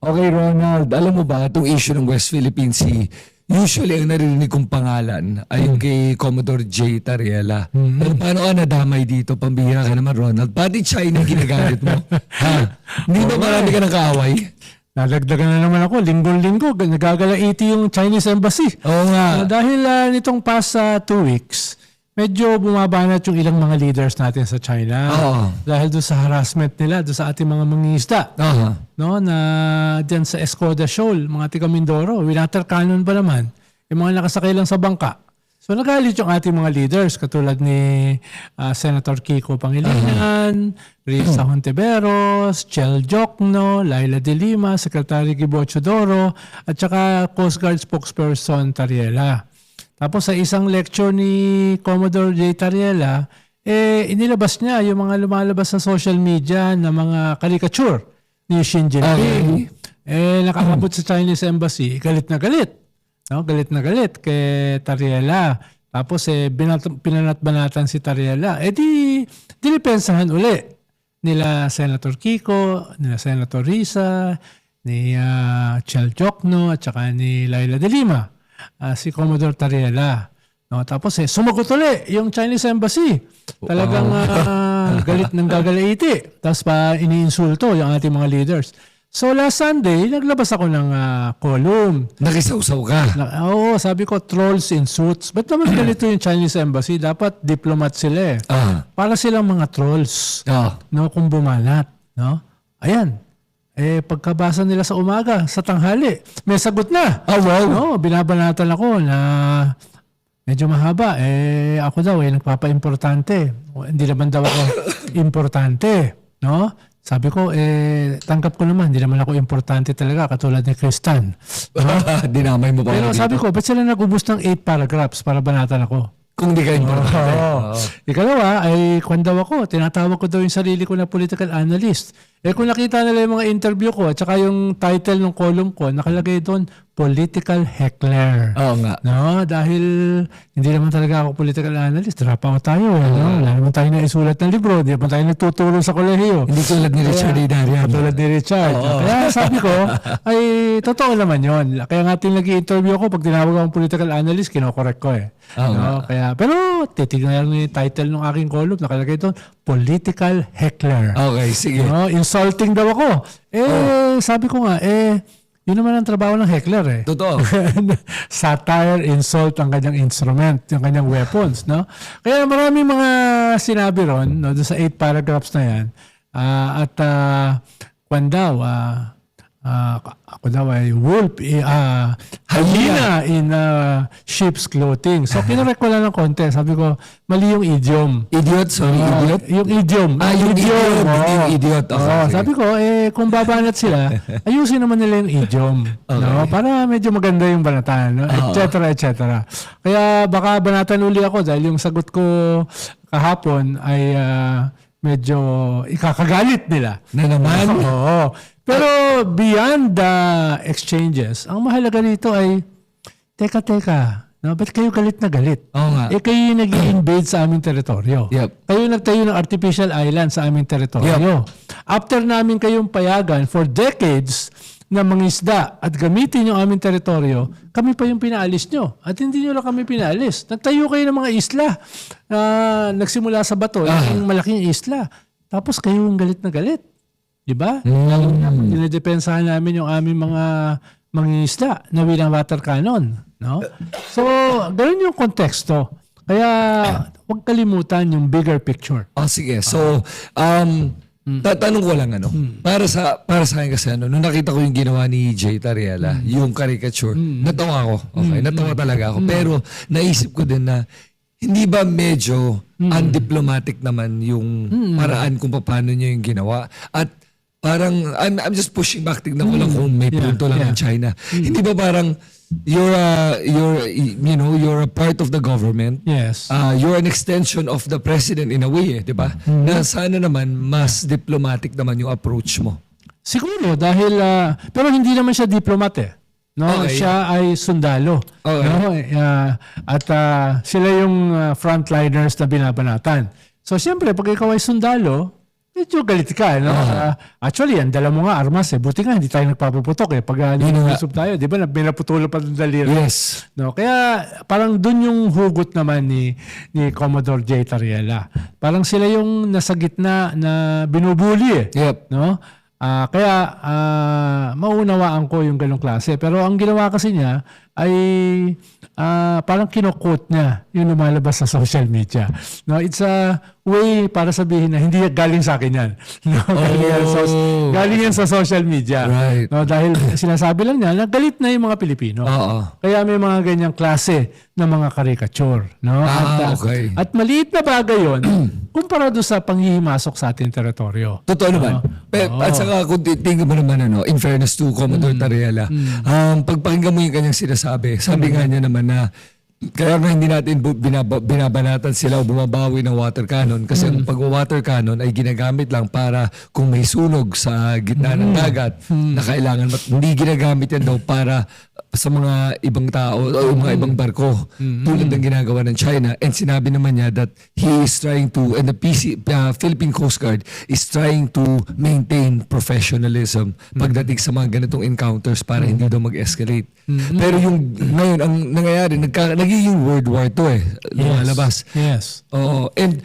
Okay, Ronald, alam mo ba itong issue ng West Philippine Sea, usually ang naririnig kong pangalan ay yung kay Commodore J. Tariela. Pero paano ka nadamay dito? Pambihira ka naman, Ronald. Pati China ginagalit mo. Ha? Hindi ba marami ka ng kaaway? Nalagdagan na naman ako, linggo-linggo, nagagalaiti yung Chinese Embassy. Oo nga. Dahil nitong past 2 weeks, medyo bumabanat yung ilang mga leaders natin sa China. Oo. Dahil doon sa harassment nila, doon sa ating mga mangingisda. Oo. No, na diyan sa Escoda Shoal, mga taga Mindoro, Winater Cannon pa naman, yung mga nakasakay lang sa bangka. So nagalit yung ating mga leaders katulad ni Senator Kiko Pangilinan, Risa Hontiveros, Chel Jokno, Laila De Lima, Secretary Gibo Chodoro, at saka Coast Guard spokesperson Tariela. Tapos sa isang lecture ni Commodore J. Tariela, inilabas niya yung mga lumalabas sa social media na mga caricature ni Xi Jinping. Nakakabot sa Chinese Embassy, galit na galit. No, galit na galit kay Tariela. Tapos pinanatbanatan si Tariela. Dinipensahan uli nila Senator Kiko, nila Senator Risa, ni Chel Jokno, at saka ni Laila De Lima. Si Commodore Tariela. No, tapos sumagot uli yung Chinese Embassy. Talagang galit ng gagalaiti. Tapos pa iniinsulto yung ating mga leaders. So last Sunday, naglabas ako ng column. Nakisawsaw ka. Oo, sabi ko, trolls in suits. Ba't naman ganito yung Chinese Embassy? Dapat diplomat sila eh. Para silang mga trolls. No, kung bumalat. No? Ayan. Pagkabasa nila sa umaga, sa tanghali, may sagot na. Wow. No, binabanatan ako na medyo mahaba. Ako daw, nagpapa-importante. Hindi naman daw ako importante. No? Sabi ko, tanggap ko naman, hindi naman ako importante talaga, katulad ni Kristan. Dinamay mo pa. Pero sabi ko, ba't sila nag-ubos ng 8 paragraphs para banatan ako? Kung di ka importante. Ikalawa, kwan daw ako, tinatawag ko daw yung sarili ko na political analyst. Kung nakita nila yung mga interview ko, at saka yung title ng column ko, nakalagay doon, political heckler. Oo nga. No, dahil hindi naman talaga ako political analyst. Drapa tayo. No? Wala naman tayo na isulat ng libro. Hindi naman tayo nagtuturo sa kolehiyo. Hindi tulad ni Richard Idarian. Tulad ni Richard. Kaya sabi ko, ay totoo naman yon. Kaya nga nag-i-interview ako, pag tinawag akong political analyst, kinokorek ko eh. No? Kaya, pero titignan yung title ng aking column, nakalagay doon, political heckler. Okay, sige. No? Insulting daw ako. Sabi ko nga, yun naman ang trabaho ng heckler eh. Totoo. Satire, insult ang kanyang instrument, yung kanyang weapons, no? Kaya maraming mga sinabi ron, no, doon sa 8 paragraphs na yan. Kwan daw, ako daw ay wolf, hyena in sheep's clothing. So, kinorek ko lang ng konti. Sabi ko, mali yung idiom. Idiot? Sorry, idiot? Yung idiom. Yung idiom. Yung idiot. Okay. Sabi ko, kung babanat sila, ayusin naman nila yung idiom. Okay. No? Para medyo maganda yung banatan. No? Et cetera. Kaya baka banatan uli ako dahil yung sagot ko kahapon ay medyo ikakagalit nila. Na naman? Oo. Pero beyond the exchanges, ang mahalaga dito ay, teka, no? Ba't kayo galit na galit? Oo nga. Kayo yung nag-i-invade sa aming teritoryo. Yep. Kayo nagtayo ng artificial island sa aming teritoryo. Yep. After namin kayong payagan for decades na mangisda at gamitin yung aming teritoryo, kami pa yung pinaalis nyo. At hindi nyo lang kami pinaalis. Nagtayo kayo ng mga isla. Nagsimula sa bato, yung malaking isla. Tapos kayo yung galit na galit. Diba? Dinidepensahan namin yung aming mga mangingisda na wilang water cannon. No? So, ganoon yung konteksto. Kaya, huwag kalimutan yung bigger picture. Sige. So, tatanong ko lang para sa akin kasi nung nakita ko yung ginawa ni Jay Tariela, yung caricature, natawa ako. Okay, natawa talaga ako. Pero naisip ko din na hindi ba medyo undiplomatic naman yung paraan kung paano niya yung ginawa? At parang, I'm just pushing back, tignan ko lang kung may punto lang ng China. Hindi ba parang, you're a part of the government. Yes. You're an extension of the president in a way, di ba? Na sana naman, mas diplomatic naman yung approach mo. Siguro, dahil, pero hindi naman siya diplomat eh. No, Okay. siya ay sundalo. Okay. No, at sila yung frontliners na binabanatan. So, siyempre, pag ikaw ay sundalo, medyo galit ka, no? Actually, ang dala mo nga armas buti nga hindi tayo nagpapaputok pag nilusob tayo, di ba? Pinaputulo pa ng daliri. Yes. No, kaya parang dun yung hugot naman ni Commodore J. Tariela. Parang sila yung nasa gitna na binubuli Yep. no? Kaya maunawaan ko yung ganong klase. Pero ang ginawa kasi niya ay parang kinokot niya yung lumalabas sa social media. No, it's a way para sabihin na hindi galing sa akin yan. No, galing yan sa social media. Right. No, dahil sinasabi lang niya na galit na yung mga Pilipino. Kaya may mga ganyang klase ng mga caricature. No? Okay. At maliit na bagay yun kumpara doon sa panghihimasok sa ating teritoryo. Totoo naman. At saka kung tingnan mo naman, in fairness to Commodore Tariela, pagpakinggan mo yung kanyang sinasabi, sabi nga niya naman na kaya nga hindi natin binabanatan sila o bumabawi ng water cannon kasi ang pag-water cannon ay ginagamit lang para kung may sunog sa gitna ng dagat na kailangan hindi ginagamit yan daw para sa mga ibang tao o mga ibang barko tulad ng ginagawa ng China. And sinabi naman niya that he is trying to, and the Philippine Coast Guard is trying to maintain professionalism pagdating sa mga ganitong encounters para hindi daw mag-escalate. Pero yung ngayon, ang nangyayari, nagiging World War II lumalabas. Yes. Oo. And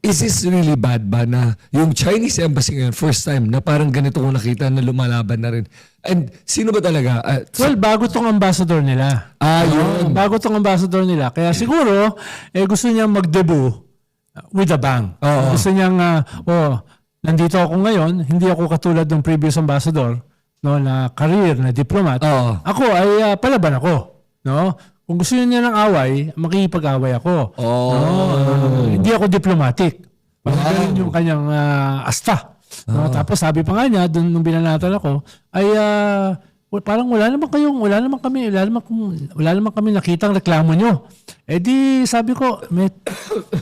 is this really bad ba na yung Chinese embassy ngayon, first time na parang ganito ko nakita na lumalaban na rin? And sino ba talaga? Well, bago tong ambassador nila. Yun. Bago tong ambassador nila. Kaya siguro, gusto niyang mag-debut with a bang. Gusto niyang, nandito ako ngayon, hindi ako katulad ng previous ambassador, no, na career, na diplomat. Ako ay palaban ako. No? Kung gusto niya ng away, makikipag-away ako. Hindi ako diplomatic. Parang yung kanyang asta. No? Tapos sabi pa nga niya, doon nung binanatan ako, ay parang wala naman kami nakitang reklamo nyo. Di sabi ko, may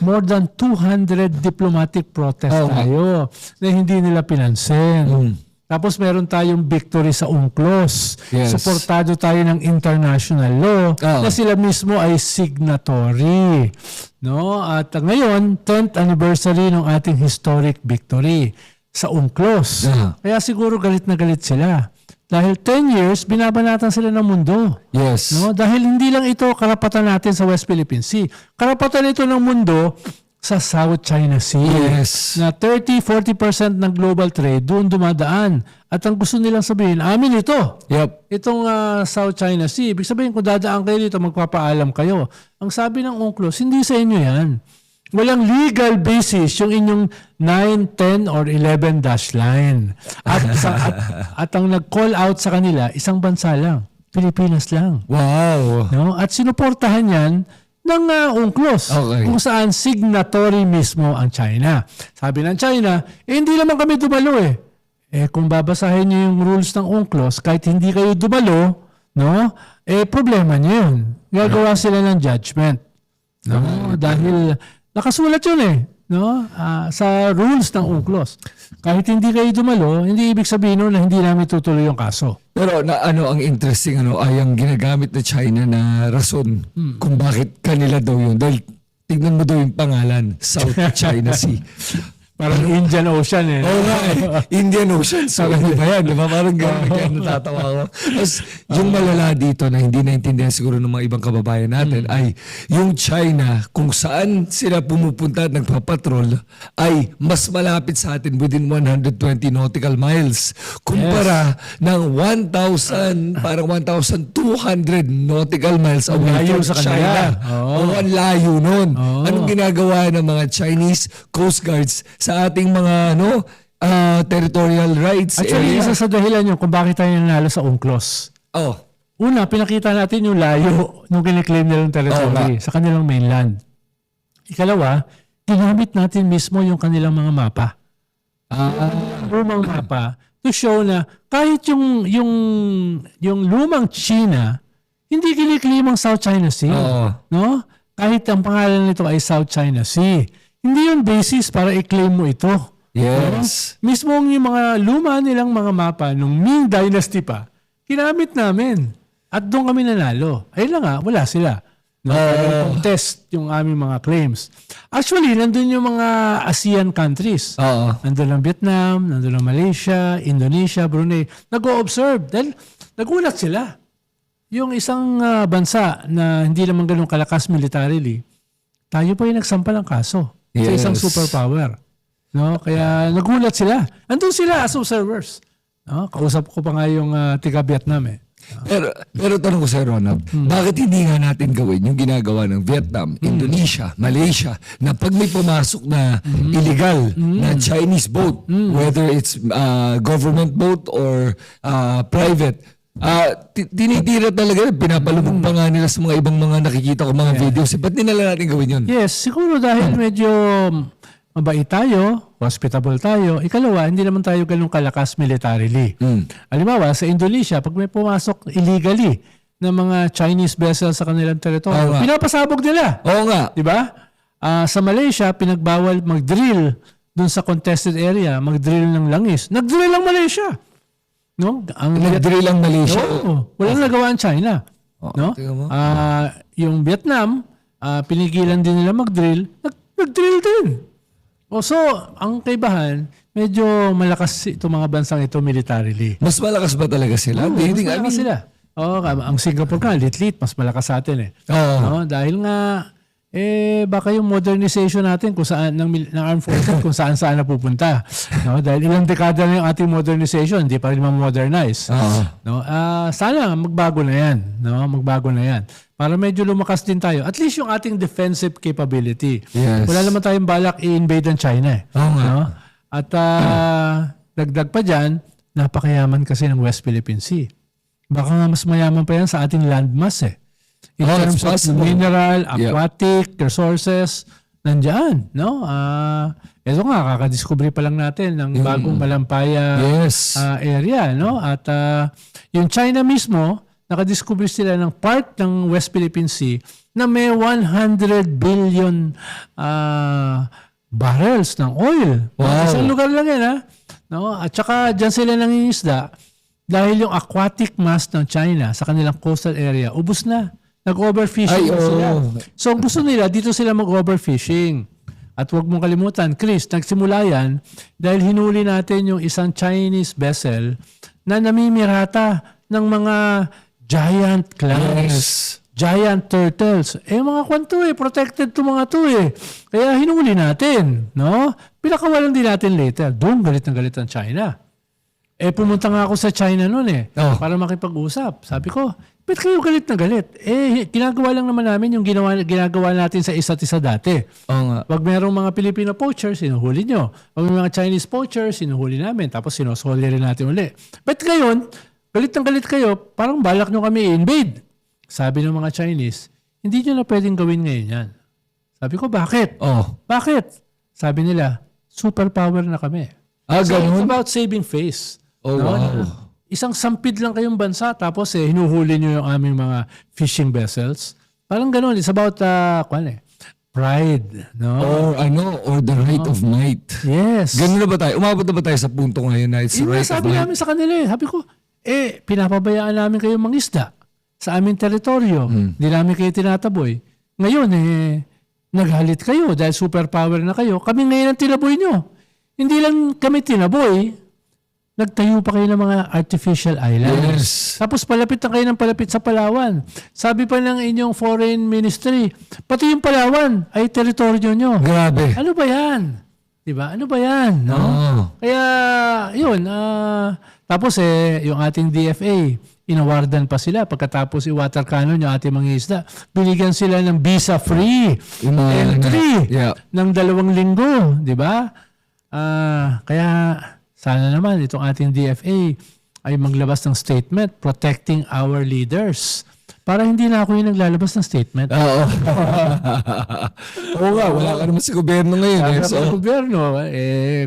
more than 200 diplomatic protest tayo na hindi nila pinansin. Tapos meron tayong victory sa UNCLOS. Yes. Suportado tayo ng international law na sila mismo ay signatory. No? At ngayon, 10th anniversary ng ating historic victory sa UNCLOS. Kaya siguro galit na galit sila. Dahil 10 years, binabanatan sila ng mundo. Yes. No? Dahil hindi lang ito karapatan natin sa West Philippine Sea. Karapatan ito ng mundo sa South China Sea. Yes. Na 30-40% ng global trade doon dumadaan. At ang gusto nilang sabihin, amin ito. Yep. Itong South China Sea. Ibig sabihin, kung dadaan kayo dito, magpapaalam kayo. Ang sabi ng UNCLOS, hindi sa inyo yan. Walang legal basis yung inyong 9, 10, or 11 dash line. At ang nag-call out sa kanila, isang bansa lang. Pilipinas lang. Wow. No? At sinuportahan yan ng UNCLOS, kung saan signatory mismo ang China. Sabi ng China, hindi naman kami dumalo kung babasahin niyo yung rules ng UNCLOS, kahit hindi kayo dumalo, no? Problema niyo yun. Gagawa sila ng judgment. No? Dahil nakasulat yun no? Sa rules ng UNCLOS. Kahit hindi kayo dumalo, hindi ibig sabihin na hindi namin tutuloy yung kaso. Pero ang interesting ay ang ginagamit na China na rason kung bakit kanila daw yun. Dahil tignan mo daw yung pangalan, South China Sea. Parang Indian Ocean Oo nga Indian Ocean. So ano ba yan? Diba? Parang gano'n kaya natatawa ko. Tapos yung malala dito na hindi naintindihan siguro ng mga ibang kababayan natin ay yung China kung saan sila pumupunta at nagpapatrol ay mas malapit sa atin within 120 nautical miles kumpara ng 1,000 parang 1,200 nautical miles away from sa China. Ang layo nun. Anong ginagawa ng mga Chinese Coast Guards sa ating mga territorial rights Actually, isa sa dahilan yun kung bakit tayo nanalo sa UNCLOS. Una, pinakita natin yung layo nung kiniklaim nilang territory sa kanilang mainland. Ikalawa, ginamit natin mismo yung kanilang mga mapa. Lumang mapa to show na kahit yung lumang China, hindi kiniklaim ang South China Sea. No? Kahit ang pangalan nito ay South China Sea. Hindi yun basis para i-claim mo ito. Yes. Mismo yung mga luma nilang mga mapa nung Ming Dynasty pa, ginamit namin. At doon kami nanalo. Ayun lang wala sila. No? Contest yung aming mga claims. Actually, nandun yung mga ASEAN countries. Oo. Nandun ang Vietnam, nandun ang Malaysia, Indonesia, Brunei. Nag-o-observe dahil nagulat sila. Yung isang bansa na hindi naman ganun kalakas militarily, tayo pa yung nagsampa ng kaso sa isang superpower. No? Kaya nagulat sila. Andun sila as observers. No? Kausap ko pa nga yung tiga-Vietnam eh. Pero tanong ko sa Ronald, bakit hindi nga natin gawin yung ginagawa ng Vietnam, Indonesia, Malaysia, na pag may pumasok na illegal na Chinese boat, whether it's government boat or private, tinitira talaga, pinapalubog pa nga nila sa mga ibang mga nakikita ko mga videos. Ba't nila natin gawin yun? Yes, siguro dahil medyo mabait tayo, hospitable tayo. Ikalawa, hindi naman tayo ganun kalakas militarily. Halimbawa, sa Indonesia, pag may pumasok illegally ng mga Chinese vessels sa kanilang teritoryo, pinapasabog nila. Oo nga. Diba? Sa Malaysia, pinagbawal mag-drill dun sa contested area, mag-drill ng langis. Nag-drill ang Malaysia. No? Nag-drill ang Malaysia. Oo. Walang nagawa ang China. No? Yung Vietnam, pinigilan din nila mag-drill. Nag-drill din. So, ang kaibahan, medyo malakas itong mga bansang ito militarily. Mas malakas ba talaga sila? Mas malakas sila. Ang Singapore ka, lit-lit, mas malakas sa atin eh. No? Dahil nga, baka yung modernization natin kung saan, ng armed forces kung saan napupunta. No? Dahil ilang dekada na yung ating modernization, hindi pa rin ma-modernize. No? Sana magbago na yan. No? Magbago na yan. Para medyo lumakas din tayo. At least yung ating defensive capability. Yes. Wala naman tayong balak i-invade ang China. No? At dagdag pa dyan, napakayaman kasi ng West Philippine Sea. Baka nga mas mayaman pa yan sa ating landmass eh. In terms of mineral, aquatic, resources, nandyan. No? Ito nga, kakadiscovery pa lang natin ng bagong Malampaya area. No? At yung China mismo, nakadiscover sila ng part ng West Philippine Sea na may 100 billion barrels ng oil. Wow. Isang lugar lang yan, ha? No? At saka dyan sila nangingisda dahil yung aquatic mass ng China sa kanilang coastal area, ubos na. Nag-overfishing na sila. So gusto nila, dito sila mag-overfishing. At huwag mong kalimutan, Chris, nagsimula yan dahil hinuli natin yung isang Chinese vessel na namimirata ng mga giant clams, giant turtles. Mga kwanto protected to mga to Kaya hinuli natin, no? Pinakawalan din natin later. Doon galit na galit ang China. Pumunta nga ako sa China noon para makipag-usap. Sabi ko, ba't kayo galit na galit? Ginagawa lang naman namin yung ginagawa natin sa isa't isa dati. Pag merong mga Filipino poachers, sinuhuli nyo. Pag may mga Chinese poachers, sinuhuli namin. Tapos sinusuli rin natin uli. Ba't ngayon, galit na galit kayo, parang balak nyo kami i-invade. Sabi ng mga Chinese, hindi nyo na pwedeng gawin ngayon yan. Sabi ko, bakit? Bakit? Sabi nila, superpower na kami. So it's about saving face. Wow. Isang sampid lang kayong bansa, tapos hinuhuli nyo yung aming mga fishing vessels. Parang ganun. It's about, pride. No? Or the right of might. Yes. Ganun na ba tayo? Umabot na ba tayo sa punto ngayon na it's the right of sabi might? namin sa kanila Sabi ko, pinapabayaan namin kayong mangisda sa aming teritoryo. Hindi namin kayo tinataboy. Ngayon, naghalit kayo dahil superpower na kayo. Kami ngayon ang tinaboy nyo. Hindi lang kami tinaboy, nagtayo pa kayo ng mga artificial islands. Yes. Tapos palapit na kayo ng palapit sa Palawan. Sabi pa ng inyong foreign ministry, pati yung Palawan ay teritoryo nyo. Grabe. Ano ba yan? Diba? Ano ba yan? No? Kaya, yun. Tapos yung ating DFA, inawardan pa sila pagkatapos i-water cannon yung ating mga isda. Binigyan sila ng visa-free entry ng 2 linggo. Diba? Kaya sana naman itong ating DFA ay maglabas ng statement protecting our leaders. Para hindi na ako yung naglalabas ng statement. Oo nga, wala ka naman sa gobyerno ngayon. Sa gobyerno,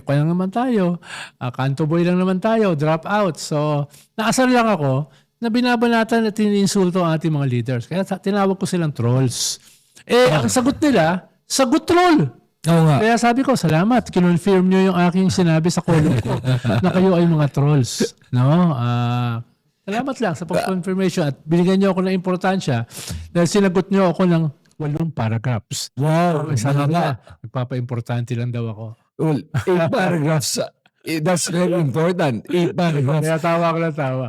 kaya naman tayo. Kanto boy lang naman tayo, drop out. So, naasar lang ako na binabanatan at tiniinsulto ang ating mga leaders. Kaya tinawag ko silang trolls. Ang sagot nila, sagot troll. Oo nga. Kaya sabi ko, salamat. Kinonfirm nyo yung aking sinabi sa column ko na kayo ay mga trolls. No? Salamat lang sa pag-confirmation at binigyan nyo ako ng importansya Dahil sinagot niyo ako ng 8 paragraphs. Wow, Sana mahaba. nga, nagpapa-importante lang daw ako. Well, 8 paragraphs. That's very important. 8 paragraphs. Kaya tawa ko lang tawa.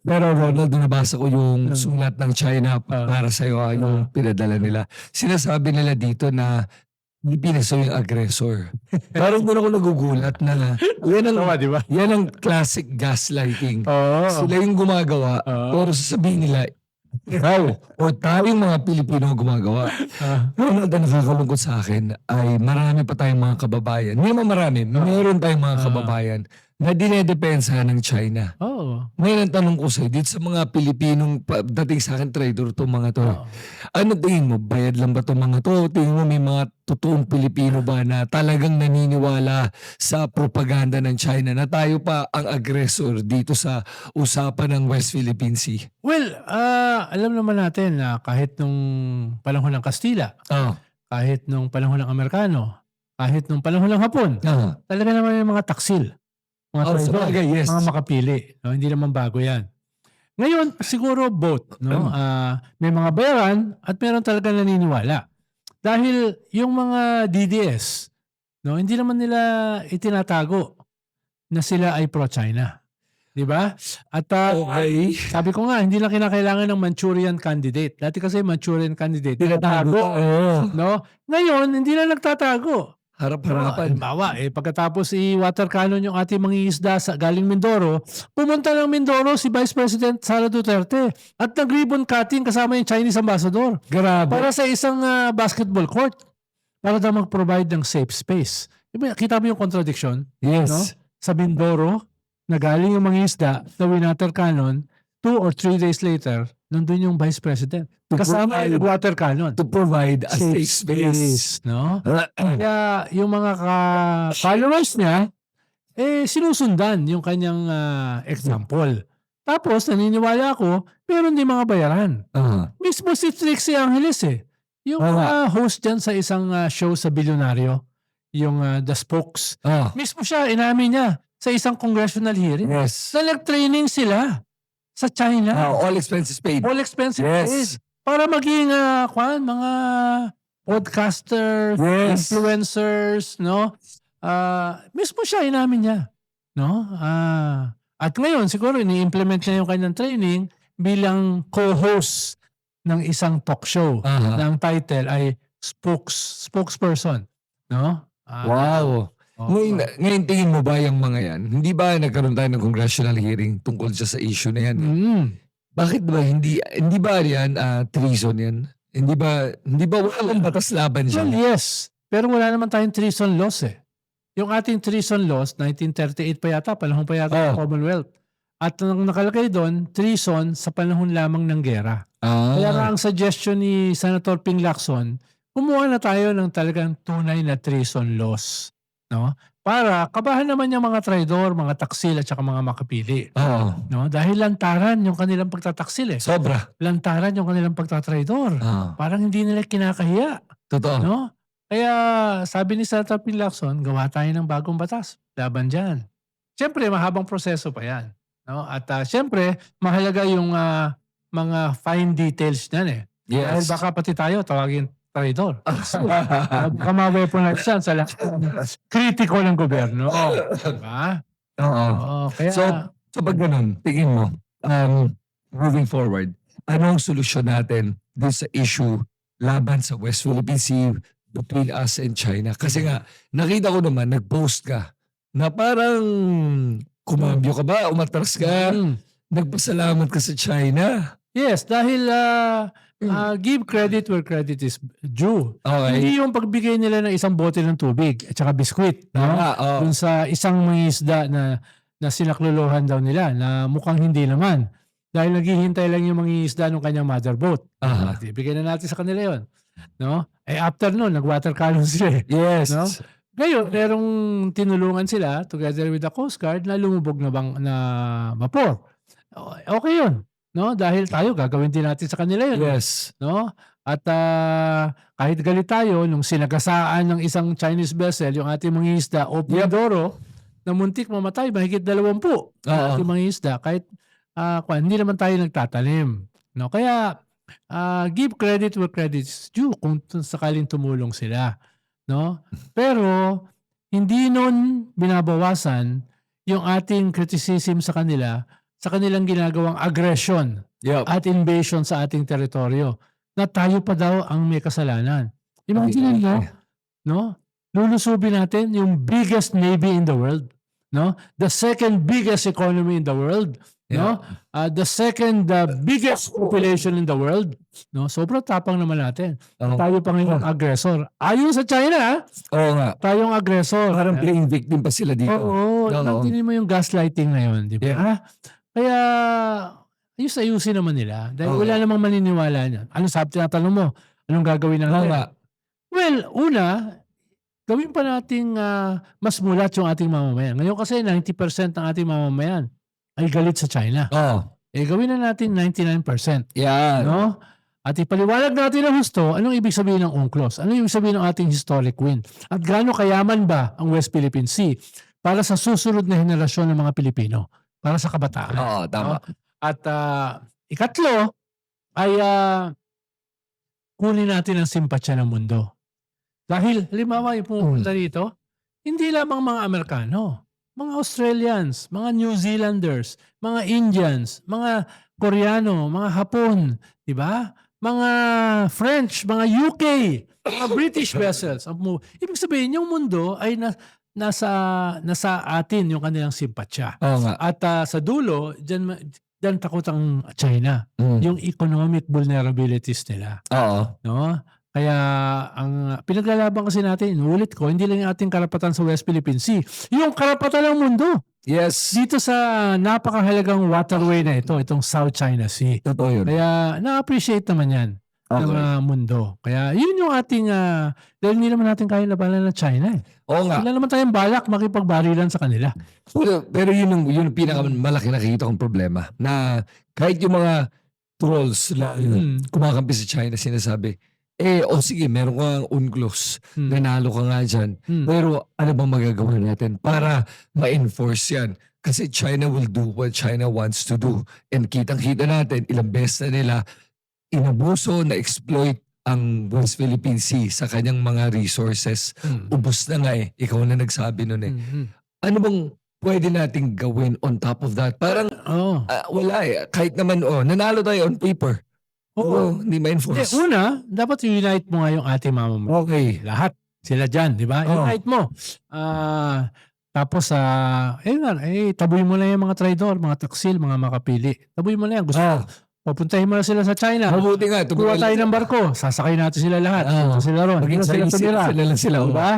Pero Ronald, nabasa ko yung sulat ng China para sa'yo, yung pinadala nila. Sinasabi nila dito na Pilipinas yung aggressor. Parang doon ako nagugulat na Tawa, di ba? yan ang classic gaslighting. Oo. Sila yung gumagawa, pero sasabihin nila, ikaw o tayong mga Pilipino ang gumagawa. Ronald, ang nakakalungkot sa akin ay marami pa tayong mga kababayan. Hindi naman marami, meron tayong mga kababayan na dinedepensa ng China. Oo. Ngayon ang tanong ko sa'yo, dito sa mga Pilipinong, dating sa akin trader to mga to. Ano tingin mo? Bayad lang ba to mga to? Tingin mo may mga totoong Pilipino ba na talagang naniniwala sa propaganda ng China na tayo pa ang aggressor dito sa usapan ng West Philippine Sea? Well, alam naman natin na kahit nung panahon ng Kastila, kahit nung panahon ng Amerikano, kahit nung panahon ng Hapon, talaga naman may mga taksil. Mga sa traidor, bagay, yes. mga makapili. No? Hindi naman bago yan. Ngayon, siguro both. No? May mga bayaran at meron talaga naniniwala. Dahil yung mga DDS, no, hindi naman nila itinatago na sila ay pro-China. Di ba? At Okay. sabi ko nga, hindi lang kinakailangan ng Manchurian candidate. Dati kasi Manchurian candidate, Tinatago. no? Ngayon, hindi na nagtatago. Harap-harapan. Halimbawa, i-water cannon yung ating mga isda sa galing Mindoro, pumunta ng Mindoro si Vice President Sara Duterte at nag-ribbon cutting kasama yung Chinese ambassador Grabe. para sa isang basketball court para daw mag-provide ng safe space. Kita mo yung contradiction? Yes. No? Sa Mindoro, na galing yung mga isda na winater cannon, 2 or 3 days later, nandun yung Vice President. Kasama yung water cannon. To provide a safe space. No? Kaya yung mga followers niya, sinusundan yung kanyang example. Tapos, naniniwala ako, meron din mga bayaran. Mismo si Trixie Angeles yung host dyan sa isang show sa Bilyonaryo, yung The Spokes. Mismo siya, inamin niya sa isang congressional hearing. Yes. Na nag-training sila sa China. All expenses paid. All expenses Yes. paid. Para maging mga podcasters, Yes. influencers, no? Mismo siya, inamin niya. No? At ngayon, siguro, ini-implement niya yung kanyang training bilang co-host ng isang talk show na ang title ay spokesperson. No? Wow. Ngayon tingin mo ba yung mga yan? Hindi ba nagkaroon tayo ng congressional hearing tungkol sa issue na yan? Bakit ba hindi ba yan treason yan? Hindi ba walang batas laban siya? Well, yes. Pero wala naman tayong treason laws Yung ating treason laws, 1938 pa yata, panahon pa yata ng Commonwealth. At ang nakalagay doon, treason sa panahon lamang ng gera. Kaya nga ang suggestion ni Senator Ping Lacson, kumuha na tayo ng talagang tunay na treason laws. No? Para kabahan naman yung mga traidor, mga taksil at saka mga makapili. No? Dahil lantaran yung kanilang pagtataksil Sobra. Lantaran yung kanilang pagtatraidor. Parang hindi nila kinakahiya. Totoo. No? Kaya sabi ni Senator Ping Lacson, gawa tayo ng bagong batas. Laban dyan. Siyempre, mahabang proseso pa yan. No? At siyempre, mahalaga yung mga fine details niyan Yes. Dahil baka pati tayo tawagin traidor. Baka ma-weaponize yan sa lahat kritiko ng gobyerno. Diba? Kaya, So pag ganun, tingin mo, moving forward, anong solusyon natin dun sa issue laban sa West Philippine Sea between us and China? Kasi nga, nakita ko naman, nag-post ka na parang kumambyo ka ba, umatras ka, nagpasalamat ka sa China. yes, dahil give credit where credit is due. Okay. Hindi yung pagbigay nila ng isang bote ng tubig at saka biskwit. No? Dun sa isang mangisda na sinakluluhan daw nila na mukhang hindi naman. Dahil naghihintay lang yung mangisda ng kanyang mother boat. Bigyan na natin sa kanila yon. No? After nun, nag-water cannon sila. Yes. No? Ngayon, merong tinulungan sila together with the Coast Guard na lumubog na vapor. Okay yun. No? Dahil tayo, gagawin din natin sa kanila yun. Yes. No? At kahit galit tayo, nung sinagasaan ng isang Chinese vessel, yung ating mga isda, o Mindoro, na muntik mamatay, mahigit 20 ating mga isda, kahit hindi naman tayo nagtatanim. No? Kaya give credit where credit is due kung sakaling tumulong sila, no? Pero hindi nun binabawasan yung ating criticism sa kanila sa kanilang ginagawang aggression Yep. at invasion sa ating teritoryo na tayo pa daw ang may kasalanan. Imagine mo, no? Lulusubin natin yung biggest navy in the world, no? The second biggest economy in the world, no? The second biggest population in the world, no? Sobrang tapang naman natin. Tayo pa ngayon aggressor. Ayon sa China, ha? Oo nga. Tayong aggressor. Parang playing victim pa sila dito. Oo. Tingnan mo yung gaslighting na yun, di ba? Yeah. Kaya ayusin naman nila. Dahil wala namang maniniwala niyan. Ano sabi, tinatanong mo? Anong gagawin natin? Well, una, gawin pa nating mas mulat yung ating mamamayan. Ngayon kasi 90% ng ating mamamayan ay galit sa China. Gawin na natin 99%. Yan. No? At ipaliwanag natin ang husto, anong ibig sabihin ng UNCLOS? Anong ibig sabihin ng ating historic win? At gaano kayaman ba ang West Philippine Sea para sa susunod na henerasyon ng mga Pilipino? Para sa kabataan. Oo, tama. No? At ikatlo ay kunin natin ang simpatsya ng mundo. Dahil, halimbawa, yung pumunta dito, hindi lamang mga Amerikano, mga Australians, mga New Zealanders, mga Indians, mga Koreano, mga Hapon, di ba? Mga French, mga UK, mga British vessels. Ibig sabihin, yung mundo ay nasa atin yung kanilang simpatsya. Oo nga. At sa dulo, dyan takot ang China. Yung economic vulnerabilities nila. Oo. No? Kaya ang pinaglalaban kasi natin, inuulit ko, hindi lang yung ating karapatan sa West Philippine Sea, yung karapatan ng mundo. Yes. Dito sa napakahalagang waterway na ito, itong South China Sea. Totoo yun. Kaya na-appreciate naman yan ng mundo. Kaya yun yung ating, dahil hindi naman natin kaya labanan ng China. Oo nga. Wala naman tayong balak makipagbarilan sa kanila. Pero yun yung pinakamalaki nakikita kong problema. Na kahit yung mga trolls na kumakampi sa China, sinasabi, sige, meron kang UNCLOS, nanalo ka nga dyan. Pero ano bang magagawa natin para ma-enforce yan? Kasi China will do what China wants to do. And kitang-kita natin, ilang beses na nila inabuso, na-exploit ang West Philippine Sea sa kanyang mga resources. Ubus na nga Ikaw na nagsabi nun Ano bang pwede nating gawin on top of that? Parang wala Kahit naman, nanalo tayo on paper. Hindi ma-enforce. Una, dapat unite mo nga yung ating mamamayan. Okay. Lahat. Sila dyan, di ba? Unite mo. Tapos, tabuin mo na yung mga traidor, mga taksil, mga makapili. Tabuin mo na yan. Papuntahin mo na sila sa China. Mabuti nga. Kuha tayo ng barko. Sasakay natin sila lahat. Sila ron. Maging sila tumira. Sila lang sila. Diba?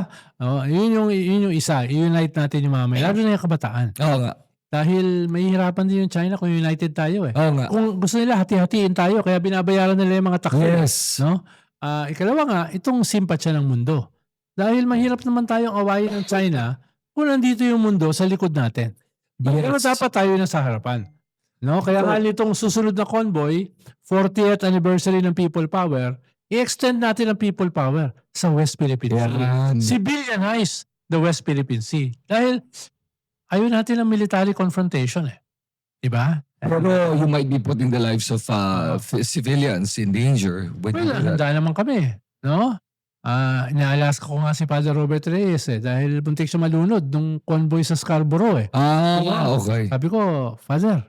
Yun yung isa. I-unite natin yung mamamayan. Lalo na yung kabataan. Oo nga. Dahil mahihirapan din yung China kung united tayo Oo nga. Kung gusto nila, hati-hatiin tayo. Kaya binabayaran nila yung mga taksil. Yes. No? Ikalawa nga, itong simpatsya ng mundo. Dahil mahirap naman tayong awayin ng China kung nandito yung mundo sa likod natin. Pero dapat tayo na sa harapan. No? Kaya nga nitong susunod na convoy, 40th anniversary ng People Power, i-extend natin ang People Power sa West Philippine Sea. Civilianize the West Philippine Sea. Dahil ayaw natin ng military confrontation Diba? Pero you might be putting the lives of civilians in danger. Handa naman kami. No? Ina-Alaska ko nga si Father Robert Reyes dahil buntik siya malunod nung convoy sa Scarborough okay. Sabi ko, Father,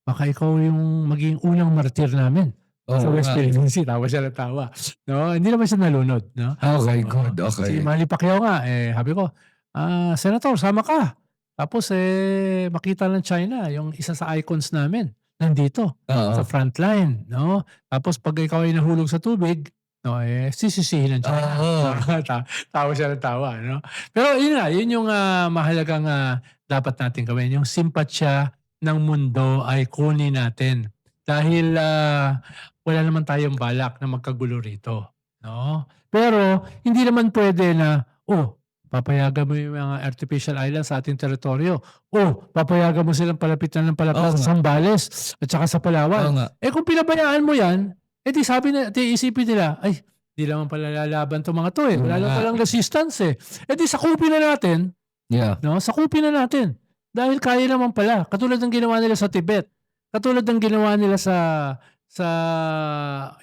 baka ikaw yung maging unang martir namin sa West Philippine Sea. Tawa siya ng tawa. No? Hindi naman siya nalunod. No? Okay, good. Okay. Si Manny Pacquiao nga, sabi ko, Senator, sama ka. Tapos makita ng China yung isa sa icons namin nandito sa front line. No? Tapos pag ikaw ay nahulog sa tubig, sisisihin ng China. Tawa siya ng tawa. No? Pero yun yung mahalagang dapat natin gawin. Yung simpatsya ng mundo ay kunin natin. Dahil wala naman tayong balak na magkagulo rito. No? Pero hindi naman pwede na, papayagan mo yung mga artificial islands sa ating teritoryo. Papayagan mo silang palapitan ng palapitan sa Zambales at saka sa Palawan. Kung pinabayaan mo yan, isipin nila, di naman pala lalaban itong mga to Wala lang palang resistance sakupin na natin. No? Sakupin na natin. Dahil kaya naman pala. Katulad ng ginawa nila sa Tibet. Katulad ng ginawa nila sa sa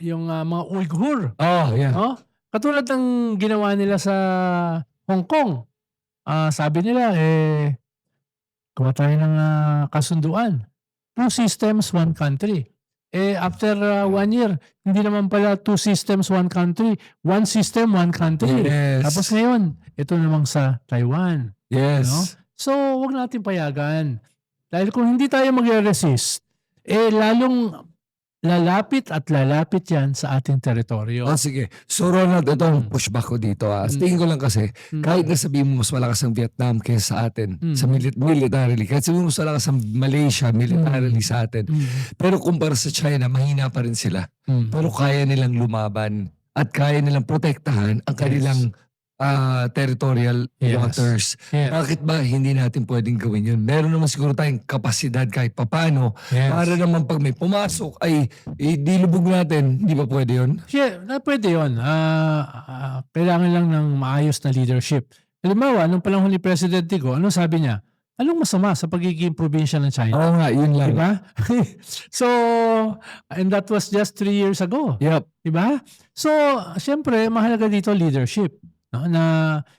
yung mga Uyghur. Oh, yeah. No? Katulad ng ginawa nila sa Hong Kong. Sabi nila, gawa tayo ng kasunduan. 2 systems, 1 country. After 1 year, hindi naman pala 2 systems, 1 country. 1 system, 1 country. Yes. Tapos ngayon, ito namang sa Taiwan. Yes. No? So, wag natin payagan. Dahil kung hindi tayo mag-resist, lalong lalapit at lalapit yan sa ating teritoryo. Sige. So Ronald, ito ang pushback ko dito. Tingin ko lang kasi, kahit na sabihin mo mas malakas ang Vietnam kaysa sa atin, sa militarily, kahit sabihin mo mas malakas ang Malaysia militarily sa atin, pero kumpara sa China, mahina pa rin sila. Pero kaya nilang lumaban at kaya nilang protektahan ang kanilang territorial waters. Yes. Bakit ba hindi natin pwedeng gawin yun? Meron naman siguro tayong kapasidad kahit papano para naman pag may pumasok ay dilubog natin. Hindi ba pwede yun? Pwede yun. Kailangan lang ng maayos na leadership. Halimbawa, nung panahon ni President Tigo, anong sabi niya? Anong masama sa pagiging probinsya ng China? Oo nga, yun lang. Diba? So, and that was just 3 years ago. Yep. Diba? So, siyempre, mahalaga dito leadership. No? Na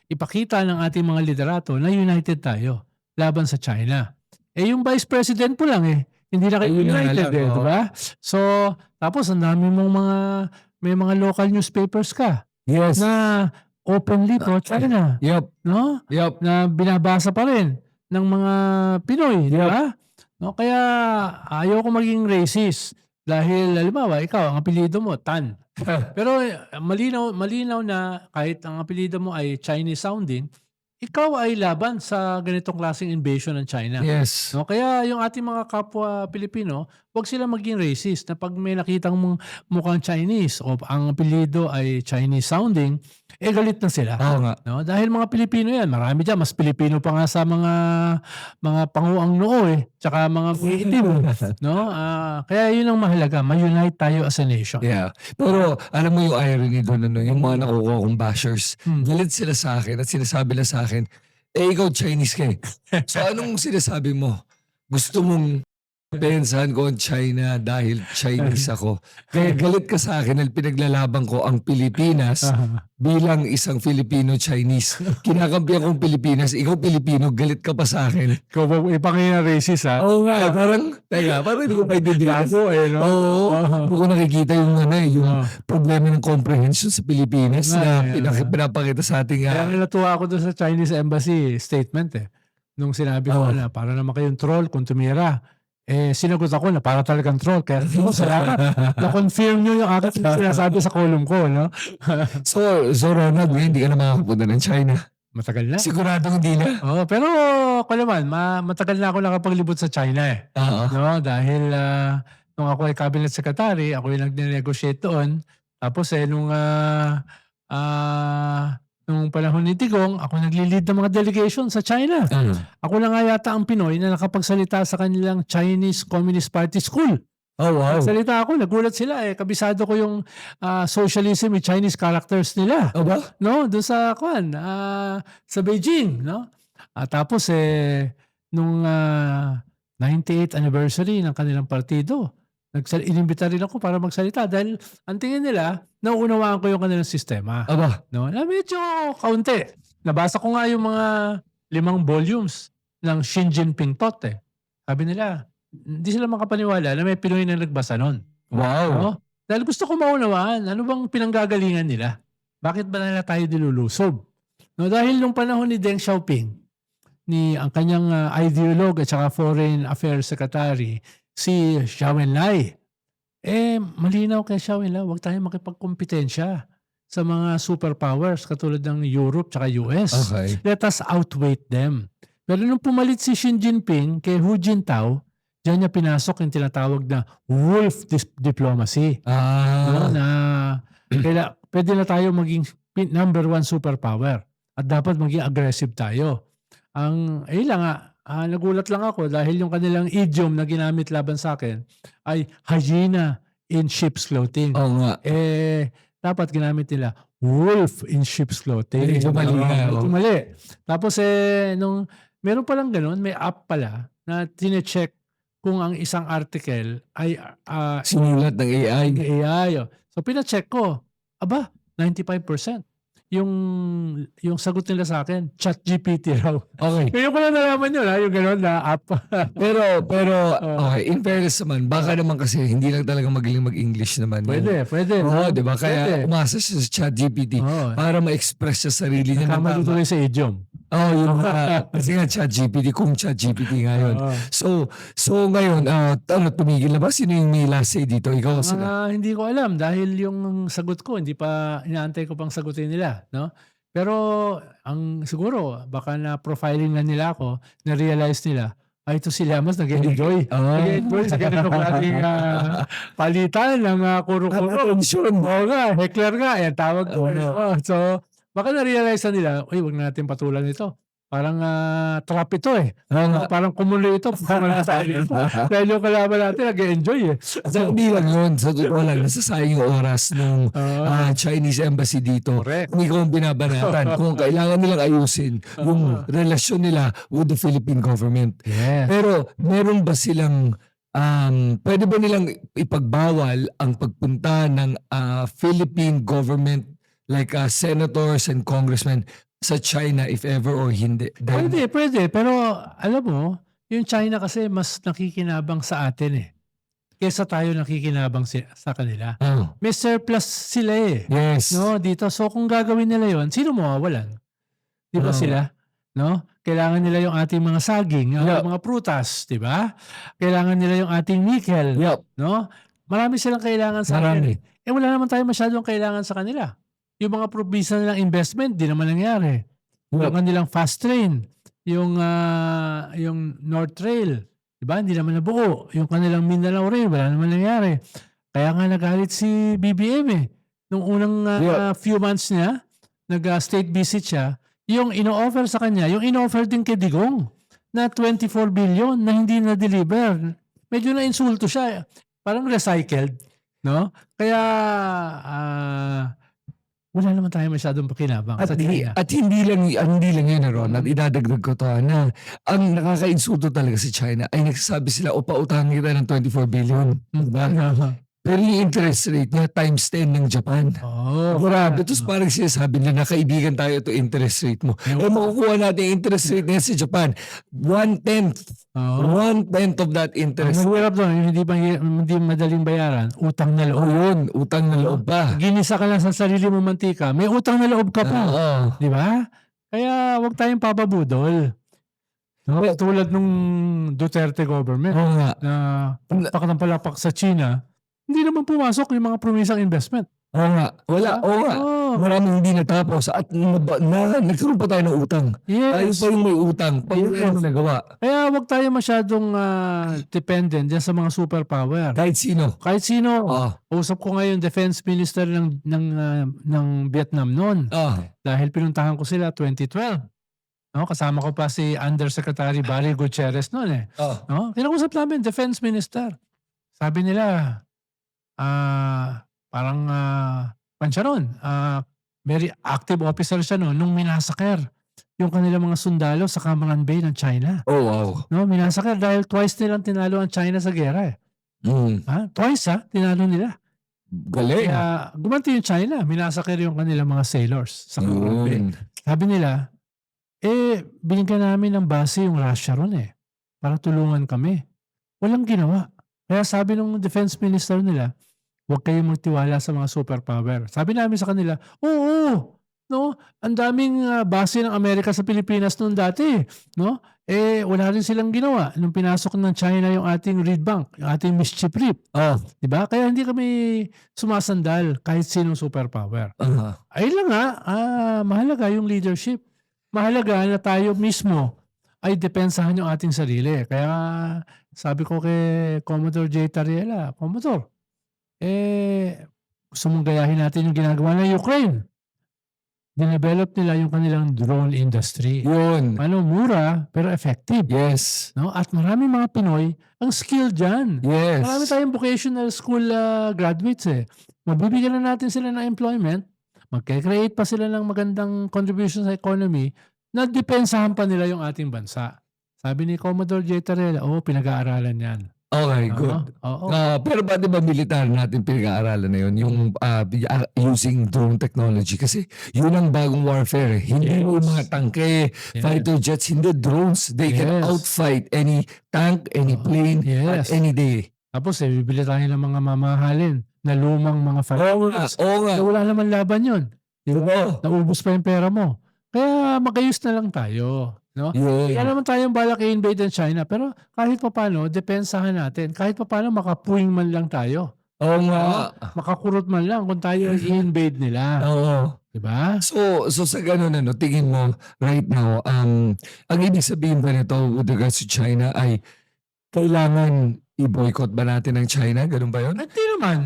ipakita ng ating mga liderato na united tayo laban sa China. Yung Vice President po lang hindi na kayo united diba? So, tapos ang dami mong may mga local newspapers ka. Yes. Na openly pro-China. Yep. No? Yep. Na binabasa pa rin ng mga Pinoy, di ba? No, kaya ayoko maging racist dahil halimbawa ikaw ang apelyido mo Tan. Pero malinaw na kahit ang apelyido mo ay Chinese sounding, ikaw ay laban sa ganitong klaseng invasion ng China. Yes. No, kaya yung ating mga kapwa Pilipino, huwag sila maging racist na pag may nakitang mukhang Chinese o ang apelyido ay Chinese sounding, galit na sila. Oo nga. No? Dahil mga Pilipino yan, marami dyan, mas Pilipino pa nga sa mga panguang noo tsaka mga itim. No? Kaya yun ang mahalaga, ma-unite tayo as a nation. Yeah. Pero alam mo yung irony doon, yung mga nakukuha kong bashers, galit sila sa akin at sinasabi na sa akin, ikaw Chinese ka So anong sinasabi mo? Gusto mong pensahan ko ang China dahil Chinese ako. Kaya galit ka sa akin dahil pinaglalaban ko ang Pilipinas bilang isang Filipino-Chinese. Kinakampihan kong Pilipinas, ikaw Pilipino, galit ka pa sa akin. Ikaw ba ipangina racist ha? Oo nga, parang hindi ko maintindihan. Ako no? Oo, hindi ko nakikita yung problema ng comprehension sa Pilipinas na pinapakita sa ating... Kaya natuwa ako doon sa Chinese Embassy statement nung sinabi ko na para naman kayong troll kung tumira. Sinagot ako na para talagang troll. Kaya salamat. Na-confirm nyo yung aking sinasabi sa column ko. No? So Ronald, hindi ka na makakapunta ng China. Matagal na. Siguradong hindi na. Pero ako naman, matagal na ako nakapaglibot sa China No? Dahil nung ako ay cabinet secretary, ako yung nag-negotiate doon. Tapos nung panahon ni Tigong, ako nagli-lead ng mga delegation sa China. Ako na nga yata ang Pinoy na nakapagsalita sa kanilang Chinese Communist Party School. Oh, wow. Salita ako, nagulat sila kabisado ko yung socialism with Chinese characters nila. Oh, ba? No, doon sa sa Beijing, no? Tapos nung 98th anniversary ng kanilang partido, inimbita rin ako para magsalita dahil ang tingin nila, nauunawaan ko yung kanilang sistema. Aba. No? Na medyo kaunti. Nabasa ko nga yung mga 5 volumes ng Xi Jinping Thought. Sabi nila, hindi sila makapaniwala na may Pinoy na nagbasa nun. Wow. No? Dahil gusto ko maunawaan, ano bang pinanggagalingan nila? Bakit ba nila tayo dilulusob? No, dahil nung panahon ni Deng Xiaoping, ang kanyang ideologue at saka Foreign Affairs Secretary, si Zhou Enlai. Malinaw kay Zhou Enlai, huwag tayong makipagkompetensya sa mga superpowers katulad ng Europe at US. Okay. Let us outweight them. Pero nung pumalit si Xi Jinping kay Hu Jintao, diyan niya pinasok yung tinatawag na wolf diplomacy. No, na pwede na tayo maging number 1 superpower at dapat maging aggressive tayo. Nagulat lang ako dahil yung kanilang idiom na ginamit laban sa akin ay hyena in sheep's clothing. Oo nga. Dapat ginamit nila wolf in sheep's clothing. Mali. Tapos meron palang ganun, may app pala na tine-check kung ang isang article ay Sinulat ng AI. AI. So pina-check ko, aba, 95%. Yung sagot nila sa akin, ChatGPT raw. Okay. Ngayon ko lang nalaman yun, yung gano'n na app. Pero okay, in fairness naman, baka naman kasi hindi lang talaga magaling mag-English naman. Pwede. Oo, di ba? Kaya Pwede. umasa siya sa ChatGPT Oo. para ma-express siya sarili niya. ng Kamali tama. tuloy sa idiom. Oo, yun nga. Kasi nga ChatGPT, kung ChatGPT nga yun. Oo. So ngayon, tumigil na ba? Sino yung may last say dito? Ikaw o sila? Hindi ko alam dahil yung sagot ko, hindi pa inaantay ko pang sagutin nila. No? Pero siguro, baka na profiling na nila ako, na-realize nila, ito si Llamas nag-enjoy. Nag-enjoy sa ganito klaseng palitan ng kuro-kuro. Oo nga, heckler nga. Yan, tawag ko. So, baka na-realize na nila, wag na natin patulan ito. Parang trap ito eh. Parang kumulo ito. Dahil yung kalaban natin, nag-enjoy eh. So, hindi lang yun. Sa totoo lang, nasasayang yung oras ng Chinese embassy dito. Correct. Kung ikaw ang binabanatan, kung kailangan nilang ayusin yung relasyon nila with the Philippine government. Yes. Pero meron ba silang, pwede ba nilang ipagbawal ang pagpunta ng Philippine government like senators and congressmen sa China if ever or hindi? Pwede. Pero alam mo, yung China kasi mas nakikinabang sa atin eh. Kesa tayo nakikinabang sa kanila. May surplus sila eh. Yes. No, dito. So kung gagawin nila yon, sino mawawalan? Di ba sila? No? Kailangan nila yung ating mga saging, mga prutas, di ba? Kailangan nila yung ating nickel. Yup. No? Marami silang kailangan sa atin. Wala naman tayo masyadong kailangan sa kanila. Yung mga probisan nilang investment, di naman nangyari. Yung kanilang fast train, yung North Rail, di ba? Hindi naman nabuo. Yung kanilang Mindanao Rail, wala naman nangyari. Kaya nga nagalit si BBM eh. Nung unang few months niya, nag-state visit siya, yung ino-offer sa kanya, yung ino-offer din kay Digong na 24 billion na hindi na-deliver. Medyo na-insulto siya. Parang recycled. No? Kaya wala naman tayo masyadong pakinabang sa China. At hindi lang yun, Ron, at idadagdag ko to, na ang nakaka-insulto talaga si China ay nagsasabi sila, pautangin kita ng 24 billion. Pero yung interest rate niya times 10 ng Japan. Grabe. Tapos parang sinasabi nila na kaibigan tayo ito interest rate mo. Makukuha natin yung interest rate niya sa Japan. 1/10. 1/10 of that interest. Ang mahirap doon, hindi madaling bayaran, utang na loob. Yun, utang na loob pa. Ginisa ka lang sa sarili mo mantika, may utang na loob ka pa. Di ba? Kaya wag tayong papabudol. Tulad nung Duterte government na palpak sa China, hindi naman pumasok yung mga promisang investment. Wala. Maraming hindi natapos at nagkaroon pa tayo ng utang. Tayo pa yung may utang. Ano nagawa? Kaya wag tayo masyadong dependent dyan sa mga superpower. Kahit sino. Usap ko ngayon defense minister ng Vietnam noon. Dahil pinuntahan ko sila 2012. No, kasama ko pa si Undersecretary Barry Gutierrez noon eh. No? Kinakusap namin, defense minister. Sabi nila, parang siya nun, very active officer siya noon nung minasaker yung kanilang mga sundalo sa Camaran Bay ng China. No, minasaker dahil twice nilang tinalo ang China sa gera eh. Twice tinalo nila. Galing. Kaya gumanti yung China, minasaker yung kanilang mga sailors sa Camaran Bay. Sabi nila, binigyan namin ng base yung Russia ron eh, para tulungan kami. Walang ginawa. Kaya sabi ng defense minister nila, huwag kayong magtiwala sa mga superpower. Sabi namin sa kanila, no, ang daming base ng Amerika sa Pilipinas noon dati, no? Wala rin silang ginawa nung pinasok ng China yung ating Reed Bank, yung ating mischief reap. Di ba? Kaya hindi kami sumasandal kahit sinong superpower. Ayun lang mahalaga yung leadership. Mahalaga na tayo mismo ay depensahan yung ating sarili. Kaya sabi ko kay Commodore J. Tariela, Commodore, gusto mong gayahin natin yung ginagawa ng Ukraine. Dinevelop nila yung kanilang drone industry. Yun. Mura pero effective. Yes. No? At maraming mga Pinoy ang skilled dyan. Yes. Marami tayong vocational school graduates eh. Mabibigyan na natin sila ng employment. Magkakreate pa sila ng magandang contribution sa economy na depensahan pa nila yung ating bansa. Sabi ni Commodore J. Tarela, pinag-aaralan yan. Okay, Oo, good. oo. Pero ba 'di ba militar natin pinag-aaralan na 'yun, yung using drone technology kasi 'yun ang bagong warfare, eh. Hindi yung mga tangke, Yes. fighter jets, hindi drones. They can Yes. outfight any tank, any plane at Yes. any day. Tapos bibili tayo ng mga mamahalin na lumang mga Oo nga, fireworks. oo nga. Na wala naman laban yun. Oo. Naubos pa yung pera mo. Kaya magayos na lang tayo. No? Yun. Kaya naman tayong balak i-invade ng China. Pero kahit pa paano, depensahan natin. Kahit pa paano, makapuwing man lang tayo. Oo nga. Makakurot man lang kung tayo i-invade nila. Oo. Diba? So sa ganun tingin mo right now, ang ibig sabihin ba nito with regards to China ay kailangan i-boycott ba natin ang China? Ganun ba 'yun?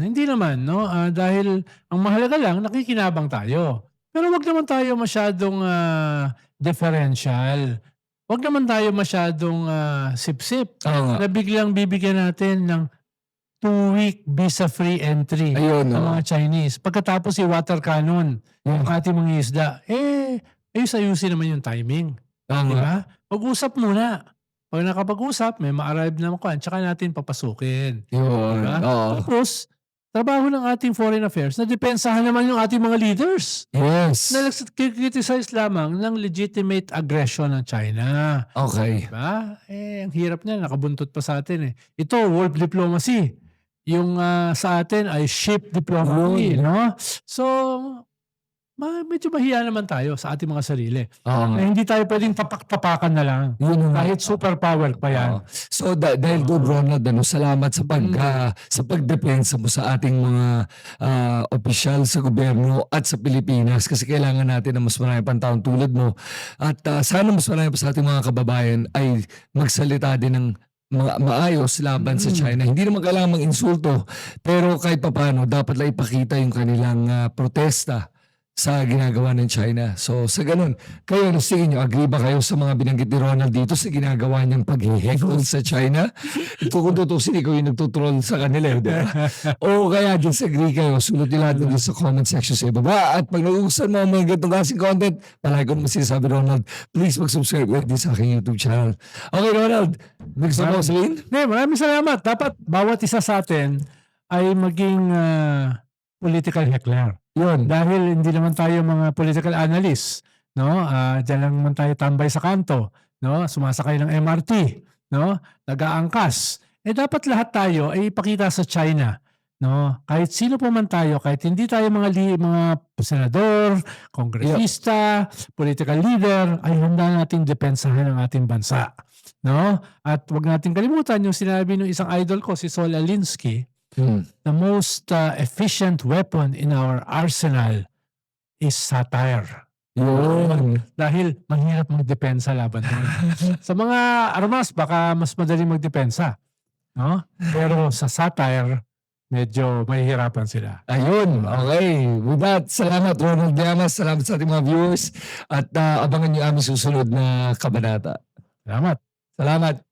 Hindi naman. No? Dahil ang mahalaga lang, nakikinabang tayo. Pero wag naman tayo masyadong differential. Wag naman tayo masyadong sip-sip. Oo nga. Na biglang bibigyan natin ng 2-week visa-free entry Ayun, ng oo. mga Chinese. Pagkatapos water cannon yung ating mga isda. Ayusin naman yung timing. Oo nga. Diba? Pag-usap muna. Pag nakapag-usap, may ma-arrive na makuha, tsaka natin papasukin. Yun. Diba? Oo. Tapos, trabaho ng ating foreign affairs na depensahan naman yung ating mga leaders Yes. na nag-criticize lamang ng legitimate aggression ng China. Okay. Diba? Ang hirap niya, nakabuntot pa sa atin eh. Ito, world diplomacy. Yung sa atin ay ship diplomacy. No? So, medyo mahiya naman tayo sa ating mga sarili. Oo nga. Na hindi tayo pwedeng tapak-tapakan na lang. Yun nga. Kahit superpower pa yan. Oo. So dahil doon Ronald, salamat sa sa pagdepensa mo sa ating mga opisyal sa gobyerno at sa Pilipinas kasi kailangan natin ng mas marami pang taong tulad mo at sana mas marami pa sa ating mga kababayan ay magsalita din ng mga maayos laban sa China. Hindi naman kailangan mag-insulto pero kahit papaano dapat lang ipakita yung kanilang protesta sa ginagawa ng China. So sa ganun, kayo sa inyo, agree ba kayo sa mga binanggit ni Ronald dito sa ginagawa niyang pag-heckle sa China? Kung tutusin, ikaw yung nagtutroll sa kanila. Di ba? O kaya disagree kayo, sulat niyo lahat doon sa comment section sa ibaba. At pag nauusan mo ang mga ganitong klaseng content, palagi ko naman sinasabi Ronald, please mag-subscribe din sa aking YouTube channel. Okay Ronald, may gusto mo sabihin? Maraming salamat. Dapat bawat isa sa atin ay maging political heckler. Yun. Dahil hindi naman tayo mga political analysts, no? Diyan lang naman tayo tambay sa kanto, no? Sumasakay ng MRT, no? Nag-aangkas. Dapat lahat tayo ay ipakita sa China, no? Kahit sino pa man tayo, kahit hindi tayo mga senador, kongresista, political leader, ay handa nating depensahan ang ating bansa, no? At wag nating kalimutan yung sinabi ng isang idol ko, si Saul Alinsky, the most efficient weapon in our arsenal is satire. Yun. Dahil mahirap magdepensa laban doon. Sa mga armas, baka mas madali magdepensa. No? Pero sa satire, medyo mahihirapan sila. Ayun, okay. With that, salamat Ronald Llamas, salamat sa ating mga viewers at abangan niyo aming susunod na kabanata. Salamat. Salamat.